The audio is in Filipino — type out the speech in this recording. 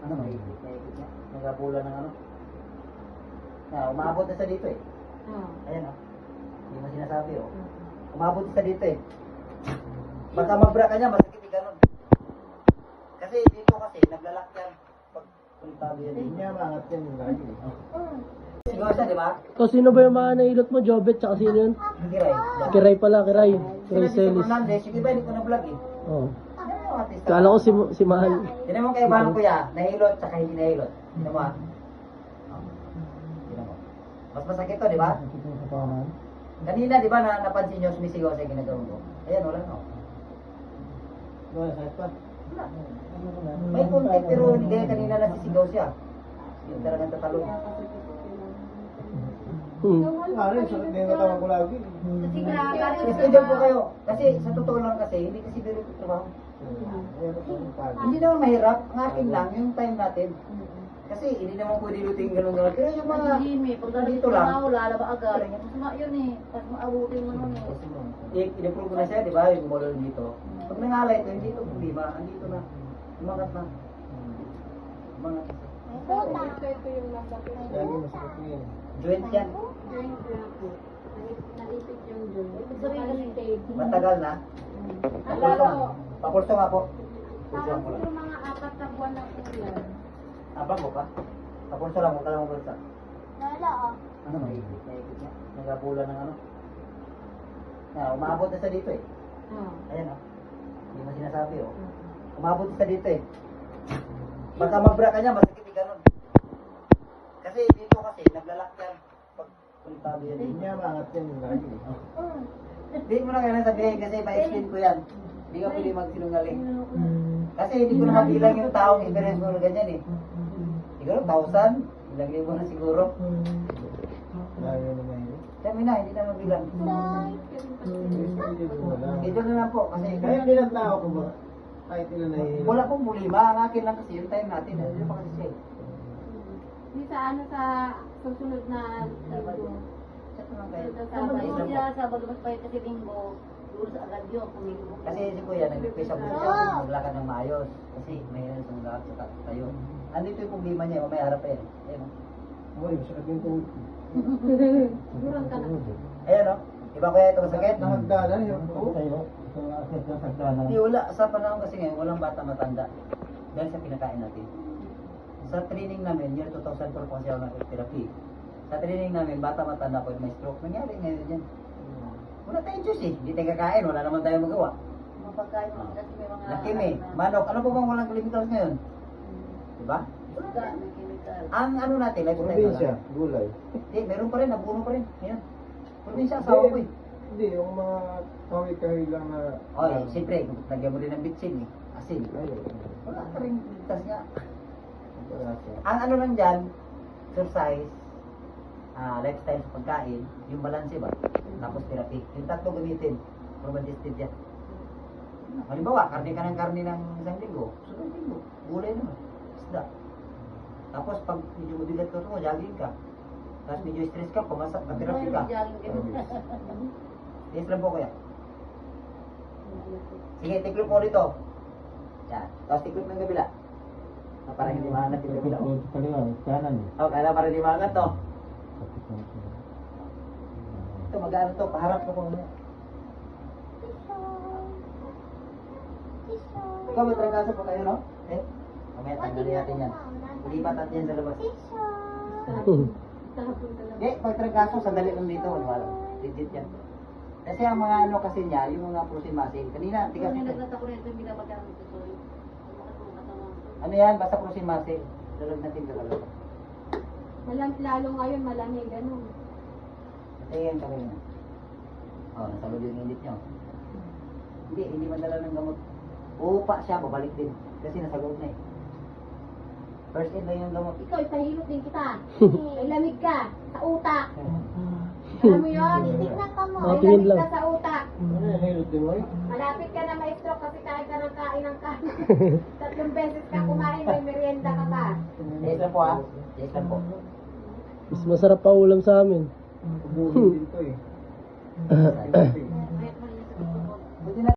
Ano, naikot niya. Nagapula ng ano. Umabot na sa dito eh. Ayan o. Hindi mo sinasabi o. Umabot na sa dito eh. Baka mabra ka niya, masakit yung ganun. Kasi dito kasi, naglalak yan. Pag puntado yan. Hindi niya maangat yan yung lagi. Siguro siya, di ba? So, sino ba yung mga nailot mo? Jobet, tsaka sino yun? Kiray. Kiray pala, Kiray. Kiray Sila si Celis. Fernandez, yung iba hindi ko na-vlog eh. Oo. Ano yung artista? Kala ko si Mahal. Tinan mo kayo bahan kuya, nahilot tsaka hindi nahilot. Tinan mo ah. Tinan mo. Mas masakit to, di ba? Kanina, di ba, napansin nyo, sumisigaw sa ginagawin ko. Ayan, wala na. Wala, sakit pa. May contact pero hindi kaya kanina nasisigaw siya. Yung talagang tatalo. Pare, sakit din yung katawan ko lagi. Schedule po kayo. Kasi sa totoo lang kasi, hindi kasi biro ito trabaho. Hindi naman mahirap. Ang akin lang, yung time natin. Kasi hindi naman pwede luting ganun-ganun. Pero yung mga dito lang. Lalaba agad. Masama yun eh. Pag maabutin mo nun eh. In-approve ko na siya, di ba? Yung model dito. Pag nangalay ito, hindi ito problema. Andito na. Umangat na. Umangat na. Lagi masakit ko yan. Joint yan. Nalipit yung joint. Sabi kasi tape. Matagal na. Papulso nga. Papulso nga po. Pulso Parang ko lang. siguro mga 4 na buwan na po yan. Abang mo pa? Papulso lang. Huwag ka lang mabulsa. Wala ah. Ano, naikot niya. Nagapula ng ano. Umabot na sa dito eh. Ayan o. Hindi mo sinasabi o. Umabot na sa dito eh. Baka mabra ka niya, masakit yung ganun. Kasi dito kasi, naglalak yan. Pag puntado yan. Hindi niya maangat yan yung lagi. Hindi mo na kailangan sabihin kasi ma-explain ko yan. Hindi ka pwede magsinungaling. Kasi hindi ko na mabilang yung taong experience mo na ganyan eh. Siguro 1,000, ilang libo na siguro. Lagi naman yun. Kami na, hindi na mabilang. Ito na lang po kasi Kaya nilang tao ko ba? Kahit ilan na yun. wala pong problema. Ang akin lang kasi yung time natin. Hindi pa kasi siya. Di sa ano sa susunod na linggo. Chat mo lang kayo. Sabado siya, Sabado mas pa kasi linggo. Siguro sa agad yun, kung linggo. Kasi si Kuya, nag-request ako siya maglakad ng maayos. Kasi may sa mga lakad sa tayo. Andito yung problema niya, mamaya harap pa yan. Ayan o. Uy, masakit yung tuhod ko. Siguro ang kanak. Ayan o. Iba Kuya ito masakit? Nakagdanan, hirap ko. Hindi, wala. Sa panahon kasi ngayon, walang bata matanda. Dahil sa pinakain natin. Sa training namin, year 2004 po kasi ako nag-therapy. Sa training namin, bata matanda po may stroke. Nangyari ngayon yan. Wala tayong Diyos eh. Hindi tayo kakain. Wala naman tayong magawa. Mga pagkain mo kasi may mga... Nakimi, manok. Ano po bang walang chemicals ngayon? Diba? Isda, may chemical. Ang ano natin, like Probinsya, gulay. Hindi, meron pa rin. Nabuno pa rin. Ayan. Probinsya, asawa ko eh. Hindi, yung mga kahoy-kahoy lang na... Oh, siyempre, lagyan mo rin ng bitsin eh. Asin. Ayun. Wala ka rin ligtas niya. Wala siya. Ang ano lang dyan, exercise, lifestyle sa pagkain, yung balance ba? Tapos therapy. Yung tatlo gamitin. Probabilistic yan. Halimbawa, karne ka ng karne ng isang linggo. Sunod linggo. Gulay naman. Isda. Tapos pag medyo mabigat ka ito, jogging ka. Tapos medyo stress ka, pumasak, therapy ka. Yes lang po kaya. Sige, tiklop mo dito. Yan. Tapos tiklop ng kabila. Para hindi maangat yung kabila. Oh, kaya para hindi maangat to. Ito, mag-ano to, paharap ko po. Ikaw, may trangkaso pa kayo, no? Eh? Mamaya, tanggalin natin yan. Lipat natin yan sa labas. Eh, pag trangkaso, sandali lang dito. Wala. Legit yan. Kasi ang mga ano kasi niya, yung mga prosin-masin. Kanina, tigas Kasi ito. naglata ko rin ito, hindi dapat yan ito. Sorry. Ano yan? Basta prosin-masin. Dalag natin dalag. Lalo ngayon, malamig, ganun. Tingin ka rin. Oh, nasalod yung init niyo. Hindi madala ng gamot. Upa siya, babalik din. Kasi nasa loob na eh. First aid lang yung gamot. Ikaw, ipahilot din kita. May lamig ka sa utak. Alam mo yun? Titignan ka mo. May Tingin lamig lang. ka sa utak. Ano yung hilot din mo eh? Malapit ka na ma-stroke kasi kahit ka ng kain ng kain. 3 beses ka kumain, may merienda ka pa. Yes lang po ah. Yes lang po. Mas masarap pa ulam sa amin. Ubuhin din to eh.